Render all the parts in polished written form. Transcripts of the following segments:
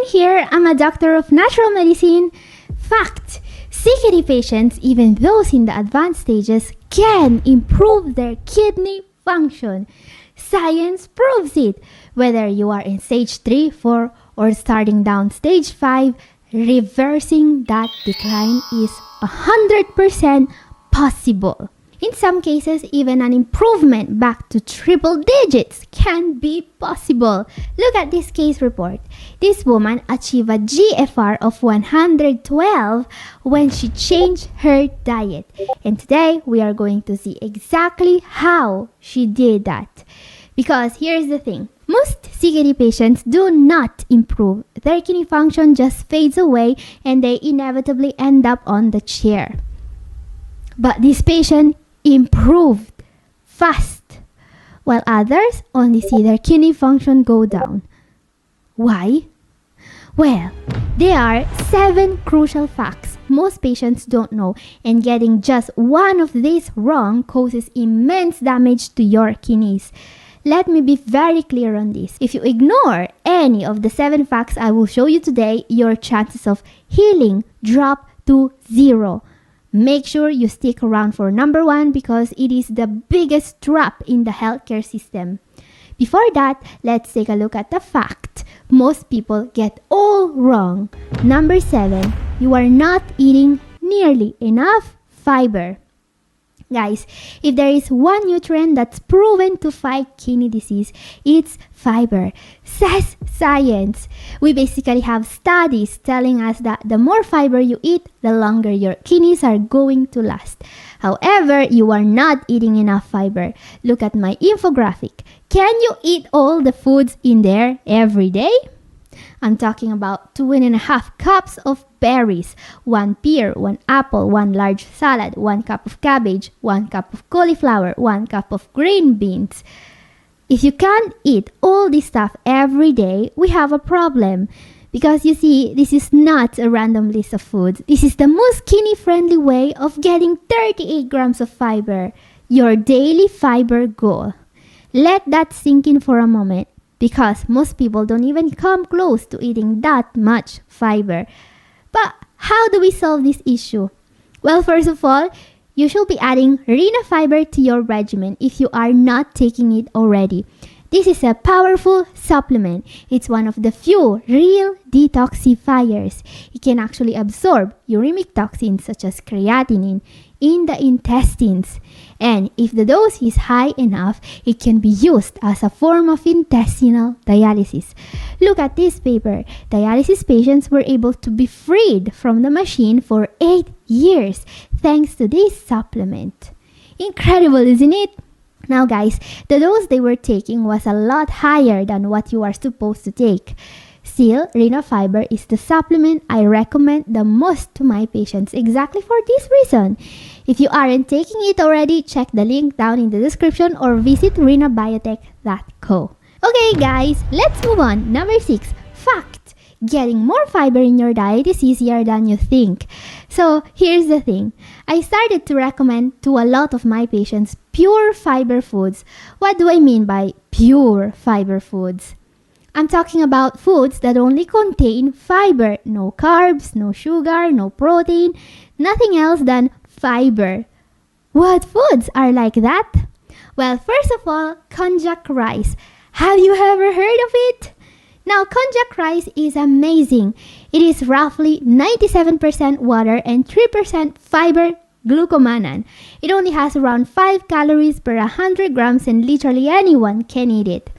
in here, I'm a doctor of natural medicine. Fact, CKD patients, even those in the advanced stages, can improve their kidney function. Science proves it. Whether you are in stage 3, 4, or starting down stage 5, reversing that decline is 100% possible. In some cases, even an improvement back to triple digits can be possible. Look at this case report. This woman achieved a GFR of 112 when she changed her diet. And today, we are going to see exactly how she did that. Because here's the thing. Most CKD patients do not improve. Their kidney function just fades away and they inevitably end up on the chair. But this patient improved fast, while others only see their kidney function go down. Why? Well, there are 7 crucial facts most patients don't know, and getting just one of these wrong causes immense damage to your kidneys. Let me be very clear on this. If you ignore any of the 7 facts I will show you today, your chances of healing drop to 0. Make sure you stick around for number 1 because it is the biggest trap in the healthcare system. Before that, let's take a look at the fact most people get all wrong. Number 7, you are not eating nearly enough fiber. Guys, if there is one nutrient that's proven to fight kidney disease, it's fiber. Says science. We basically have studies telling us that the more fiber you eat, the longer your kidneys are going to last. However, you are not eating enough fiber. Look at my infographic. Can you eat all the foods in there every day? I'm talking about 2.5 cups of berries, 1 pear, 1 apple, 1 large salad, 1 cup of cabbage, 1 cup of cauliflower, 1 cup of green beans. If you can't eat all this stuff every day, we have a problem. Because you see, this is not a random list of foods. This is the most kidney-friendly way of getting 38 grams of fiber, your daily fiber goal. Let that sink in for a moment. Because most people don't even come close to eating that much fiber. But how do we solve this issue? Well, first of all, you should be adding Rena fiber to your regimen if you are not taking it already. This is a powerful supplement. It's one of the few real detoxifiers. It can actually absorb uremic toxins such as creatinine in the intestines. And if the dose is high enough, it can be used as a form of intestinal dialysis. Look at this paper. Dialysis patients were able to be freed from the machine for 8 years thanks to this supplement. Incredible, isn't it? Now guys, the dose they were taking was a lot higher than what you are supposed to take. Still, Rena Fiber is the supplement I recommend the most to my patients exactly for this reason. If you aren't taking it already, check the link down in the description or visit renabiotech.co. Okay guys, let's move on. Number 6, fact. Getting more fiber in your diet is easier than you think. So here's the thing. I started to recommend to a lot of my patients pure fiber foods. What do I mean by pure fiber foods? I'm talking about foods that only contain fiber. No carbs, no sugar, no protein, nothing else than fiber. What foods are like that? Well, first of all, konjac rice. Have you ever heard of it? Now, konjac rice is amazing. It is roughly 97% water and 3% fiber glucomannan. It only has around 5 calories per 100 grams and literally anyone can eat it.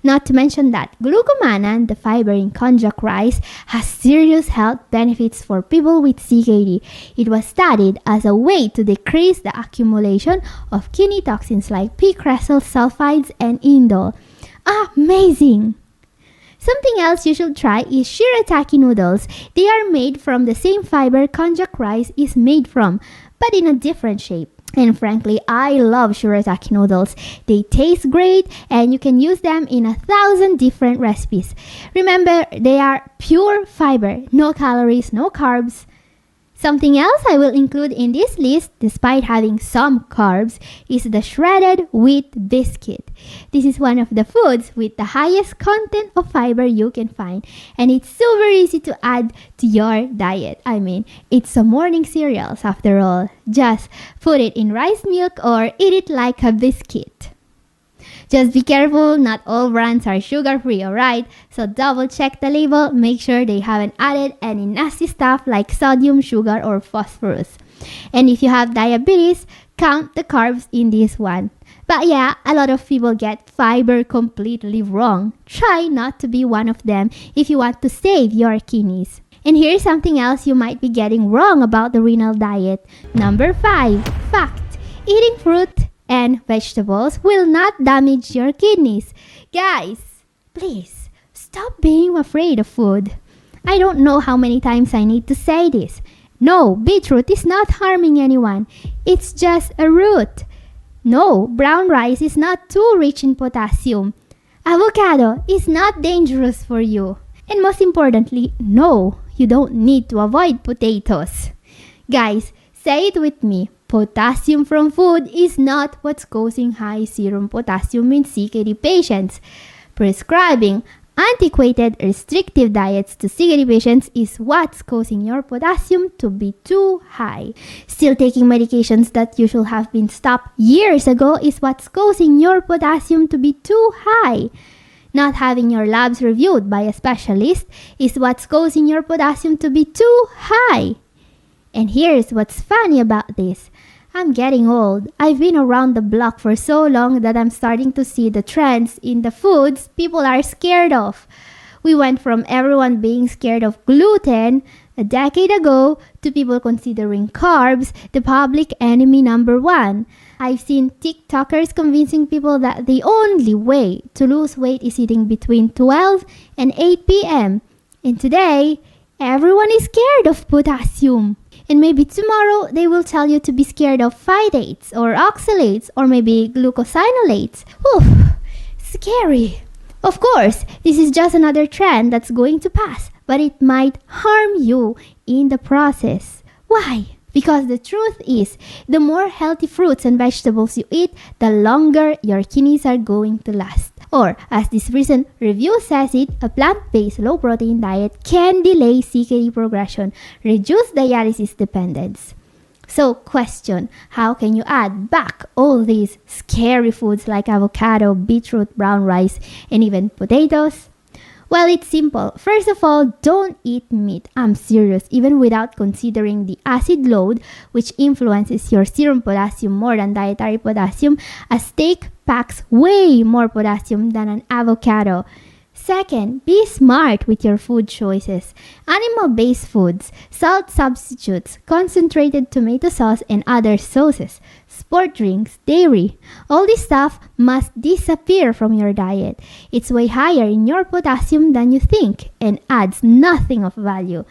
Not to mention that glucomannan, the fiber in konjac rice, has serious health benefits for people with CKD. It was studied as a way to decrease the accumulation of kidney toxins like p-cresol sulfides and indole. Amazing! Something else you should try is shirataki noodles. They are made from the same fiber konjac rice is made from, but in a different shape. And frankly, I love shirataki noodles. They taste great and you can use them in 1,000 different recipes. Remember, they are pure fiber, no calories, no carbs. Something else I will include in this list, despite having some carbs, is the shredded wheat biscuit. This is one of the foods with the highest content of fiber you can find, and it's super easy to add to your diet. I mean, it's a morning cereals after all. Just put it in rice milk or eat it like a biscuit. Just be careful, not all brands are sugar-free, alright? So double check the label, make sure they haven't added any nasty stuff like sodium, sugar, or phosphorus. And if you have diabetes, count the carbs in this one. But yeah, a lot of people get fiber completely wrong. Try not to be one of them if you want to save your kidneys. And here's something else you might be getting wrong about the renal diet. Number 5. Fact. Eating fruit and vegetables will not damage your kidneys. Guys, please stop being afraid of food. I don't know how many times I need to say this. No, beetroot is not harming anyone. It's just a root. No, brown rice is not too rich in potassium. Avocado is not dangerous for you. And most importantly, no, you don't need to avoid potatoes. Guys, say it with me. Potassium from food is not what's causing high serum potassium in CKD patients. Prescribing antiquated restrictive diets to CKD patients is what's causing your potassium to be too high. Still taking medications that you should have been stopped years ago is what's causing your potassium to be too high. Not having your labs reviewed by a specialist is what's causing your potassium to be too high. And here's what's funny about this. I'm getting old. I've been around the block for so long that I'm starting to see the trends in the foods people are scared of. We went from everyone being scared of gluten a decade ago to people considering carbs the public enemy number one. I've seen TikTokers convincing people that the only way to lose weight is eating between 12 and 8 p.m. And today, everyone is scared of potassium. And maybe tomorrow they will tell you to be scared of phytates or oxalates or maybe glucosinolates. Oof, scary. Of course, this is just another trend that's going to pass, but it might harm you in the process. Why? Because the truth is, the more healthy fruits and vegetables you eat, the longer your kidneys are going to last. Or, as this recent review says it, a plant-based low-protein diet can delay CKD progression, reduce dialysis dependence. So, question, how can you add back all these scary foods like avocado, beetroot, brown rice, and even potatoes? Well, it's simple. First of all, don't eat meat. I'm serious, even without considering the acid load, which influences your serum potassium more than dietary potassium. A steak packs way more potassium than an avocado. Second, be smart with your food choices. Animal-based foods, salt substitutes, concentrated tomato sauce and other sauces, sport drinks, dairy. All this stuff must disappear from your diet. It's way higher in your potassium than you think and adds nothing of value.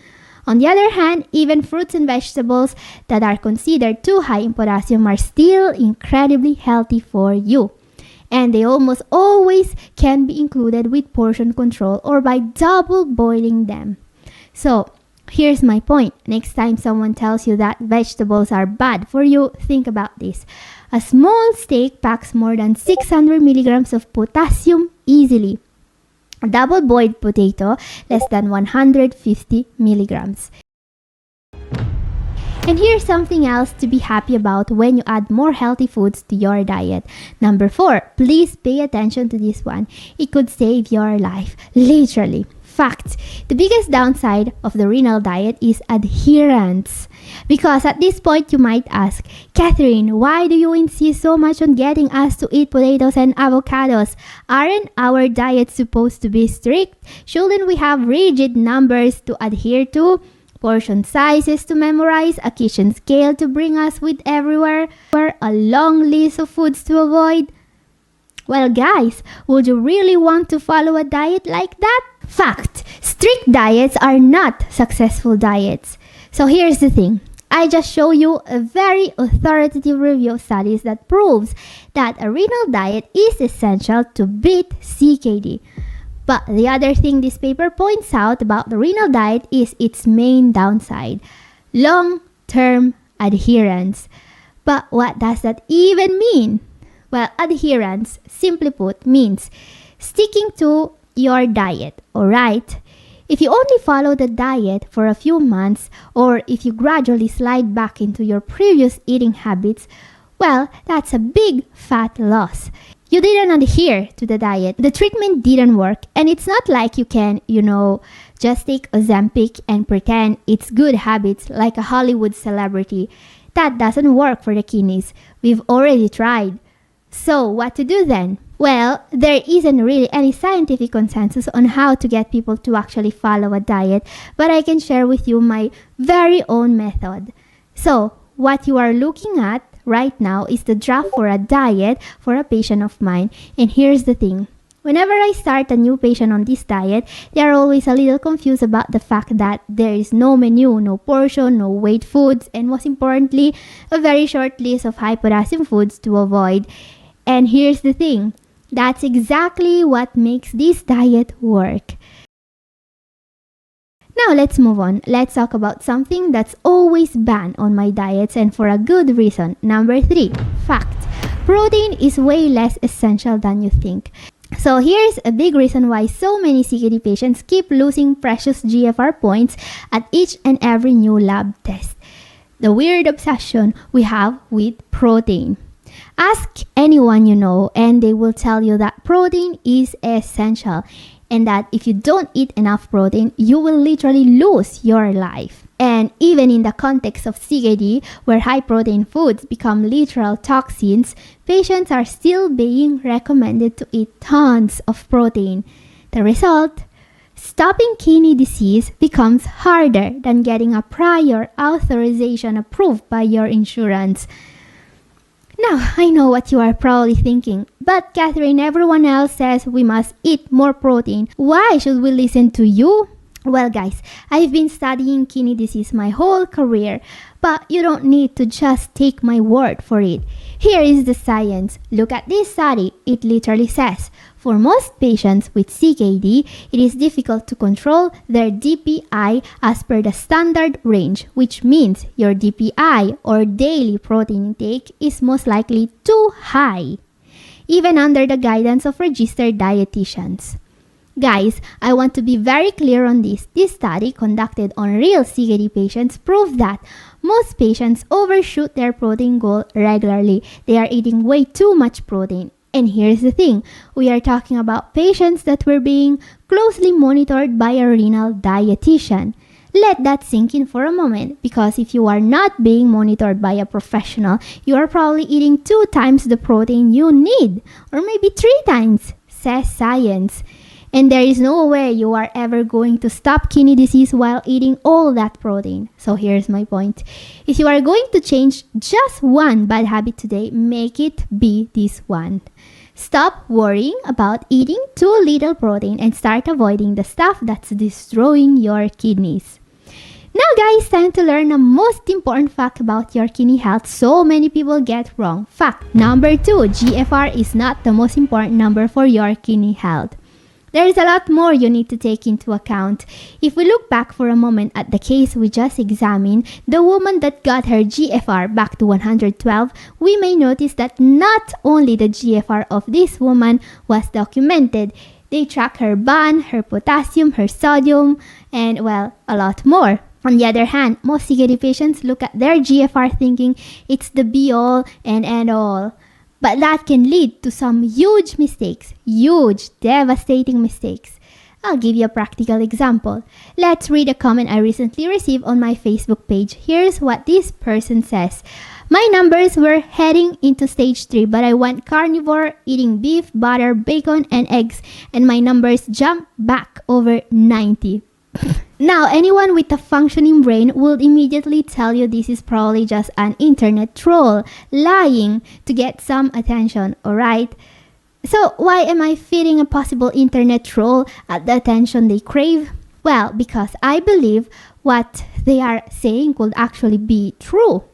On the other hand, even fruits and vegetables that are considered too high in potassium are still incredibly healthy for you. And they almost always can be included with portion control or by double boiling them. So, here's my point. Next time someone tells you that vegetables are bad for you, think about this. A small steak packs more than 600 milligrams of potassium easily. A double boiled potato, less than 150 milligrams. And here's something else to be happy about when you add more healthy foods to your diet. Number 4, please pay attention to this one. It could save your life, literally. Fact, the biggest downside of the renal diet is adherence. Because at this point you might ask, Catherine, why do you insist so much on getting us to eat potatoes and avocados? Aren't our diets supposed to be strict? Shouldn't we have rigid numbers to adhere to? Portion sizes to memorize, a kitchen scale to bring us with everywhere, or a long list of foods to avoid? Well, guys, would you really want to follow a diet like that? Fact, strict diets are not successful diets. So here's the thing. I just show you a very authoritative review of studies that proves that a renal diet is essential to beat CKD. But the other thing this paper points out about the renal diet is its main downside. long-term adherence. But what does that even mean? Well, adherence, simply put, means sticking to your diet, alright? If you only follow the diet for a few months, or if you gradually slide back into your previous eating habits, well, that's a big fat loss. You didn't adhere to the diet. The treatment didn't work, and it's not like you can, just take Ozempic and pretend it's good habits like a Hollywood celebrity. That doesn't work for the kidneys. We've already tried. So, what to do then? Well, there isn't really any scientific consensus on how to get people to actually follow a diet, but I can share with you my very own method. So, what you are looking at right now is the draft for a diet for a patient of mine. And here's the thing. Whenever I start a new patient on this diet, they are always a little confused about the fact that there is no menu, no portion, no weight foods, and most importantly, a very short list of high potassium foods to avoid. And here's the thing. That's exactly what makes this diet work. Now let's move on. Let's talk about something that's always banned on my diets and for a good reason. Number 3, fact. Protein is way less essential than you think. So here's a big reason why so many CKD patients keep losing precious GFR points at each and every new lab test. The weird obsession we have with protein. Ask anyone you know and they will tell you that protein is essential and that if you don't eat enough protein, you will literally lose your life. And even in the context of CKD, where high protein foods become literal toxins, patients are still being recommended to eat tons of protein. The result? Stopping kidney disease becomes harder than getting a prior authorization approved by your insurance. Now, I know what you are probably thinking, but Catherine, everyone else says we must eat more protein. Why should we listen to you? Well guys, I've been studying kidney disease my whole career, but you don't need to just take my word for it. Here is the science. Look at this study. It literally says, for most patients with CKD, it is difficult to control their DPI as per the standard range, which means your DPI or daily protein intake is most likely too high, even under the guidance of registered dietitians. Guys, I want to be very clear on this. This study conducted on real CKD patients proved that most patients overshoot their protein goal regularly. They are eating way too much protein. And here's the thing, we are talking about patients that were being closely monitored by a renal dietitian. Let that sink in for a moment, because if you are not being monitored by a professional, you are probably eating 2 times the protein you need, or maybe 3 times, says science. And there is no way you are ever going to stop kidney disease while eating all that protein. So here's my point. If you are going to change just one bad habit today, make it be this one. Stop worrying about eating too little protein and start avoiding the stuff that's destroying your kidneys. Now guys, time to learn the most important fact about your kidney health so many people get wrong. Fact number 2, GFR is not the most important number for your kidney health. There is a lot more you need to take into account. If we look back for a moment at the case we just examined, the woman that got her GFR back to 112, we may notice that not only the GFR of this woman was documented, they tracked her bond, her potassium, her sodium, and well, a lot more. On the other hand, most CKD patients look at their GFR thinking it's the be-all and end-all. But that can lead to some huge mistakes, huge, devastating mistakes. I'll give you a practical example. Let's read a comment I recently received on my Facebook page. Here's what this person says. My numbers were heading into stage 3, but I went carnivore, eating beef, butter, bacon, and eggs, and my numbers jumped back over 90. Now, anyone with a functioning brain will immediately tell you this is probably just an internet troll lying to get some attention, alright? So, why am I feeding a possible internet troll at the attention they crave? Well, because I believe what they are saying could actually be true.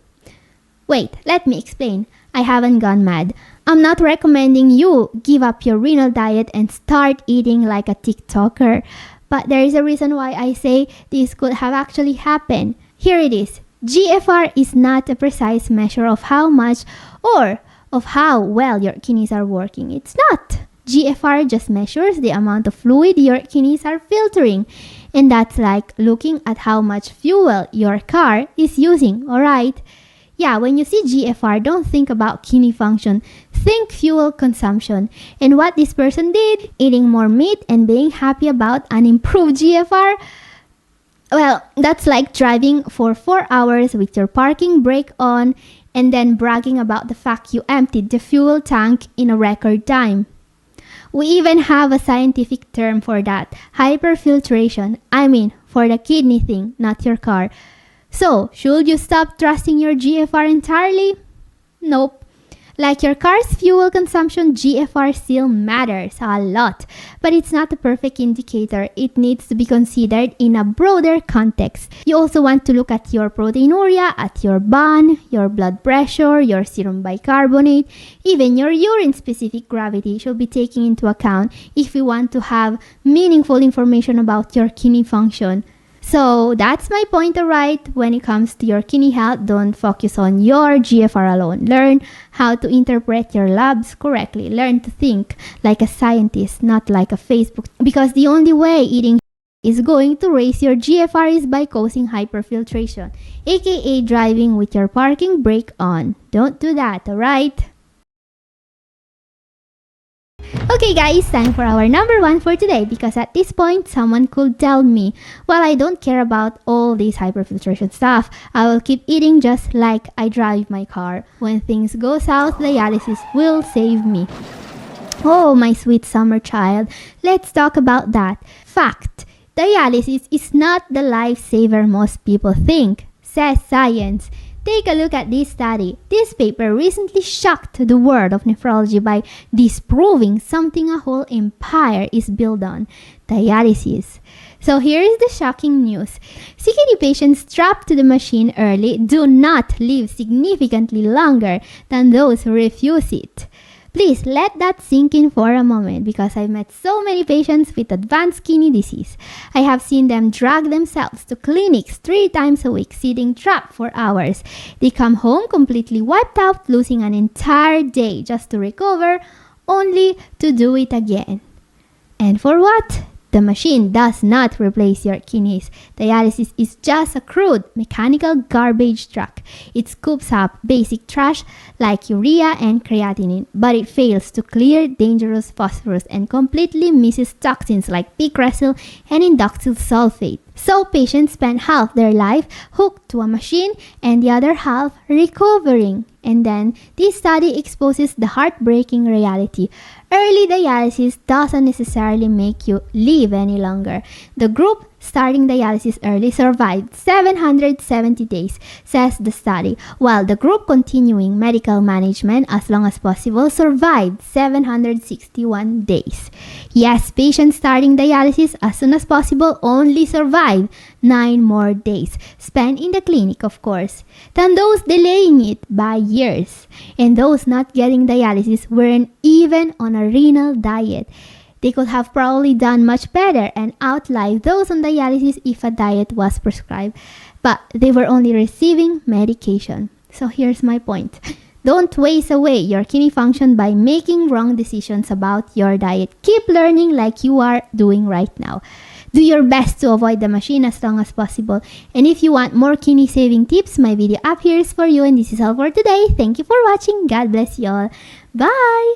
Wait, let me explain. I haven't gone mad. I'm not recommending you give up your renal diet and start eating like a TikToker. But there is a reason why I say this could have actually happened. Here it is. GFR is not a precise measure of how much or of how well your kidneys are working. It's not. GFR just measures the amount of fluid your kidneys are filtering. And that's like looking at how much fuel your car is using, alright? Yeah, when you see GFR, don't think about kidney function. Think fuel consumption. And what this person did, eating more meat and being happy about an improved GFR, well, that's like driving for 4 hours with your parking brake on and then bragging about the fact you emptied the fuel tank in a record time. We even have a scientific term for that, hyperfiltration. I mean, for the kidney thing, not your car. So, should you stop trusting your GFR entirely? Nope. Like your car's fuel consumption, GFR still matters a lot, but it's not a perfect indicator. It needs to be considered in a broader context. You also want to look at your proteinuria, at your BAN, your blood pressure, your serum bicarbonate, even your urine-specific gravity should be taken into account if you want to have meaningful information about your kidney function. So that's my point, alright? When it comes to your kidney health, don't focus on your GFR alone. Learn how to interpret your labs correctly. Learn to think like a scientist, not like a Facebook. Because the only way eating is going to raise your GFR is by causing hyperfiltration, aka driving with your parking brake on. Don't do that, alright? Okay guys, time for our number 1 for today, because at this point someone could tell me, well, I don't care about all this hyperfiltration stuff. I will keep eating just like I drive my car. When things go south, dialysis will save me. Oh, my sweet summer child, let's talk about that. Fact, dialysis is not the lifesaver most people think, says science. Take a look at this study. This paper recently shocked the world of nephrology by disproving something a whole empire is built on: dialysis. So here is the shocking news. CKD patients strapped to the machine early do not live significantly longer than those who refuse it. Please let that sink in for a moment, because I've met so many patients with advanced kidney disease. I have seen them drag themselves to clinics 3 times a week, sitting trapped for hours. They come home completely wiped out, losing an entire day just to recover, only to do it again. And for what? The machine does not replace your kidneys. Dialysis is just a crude, mechanical garbage truck. It scoops up basic trash like urea and creatinine, but it fails to clear dangerous phosphorus and completely misses toxins like picresyl and indoxyl sulfate. So patients spend half their life hooked to a machine and the other half recovering. And then this study exposes the heartbreaking reality. Early dialysis doesn't necessarily make you live any longer. The group starting dialysis early survived 770 days, says the study, while the group continuing medical management as long as possible survived 761 days. Yes, patients starting dialysis as soon as possible only survived 9 more days, spent in the clinic of course, than those delaying it by years. And those not getting dialysis weren't even on a renal diet. They could have probably done much better and outlive those on dialysis if a diet was prescribed, but they were only receiving medication. So here's my point. Don't waste away your kidney function by making wrong decisions about your diet. Keep learning like you are doing right now. Do your best to avoid the machine as long as possible. And if you want more kidney saving tips, my video up here is for you. And this is all for today. Thank you for watching. God bless you all. Bye!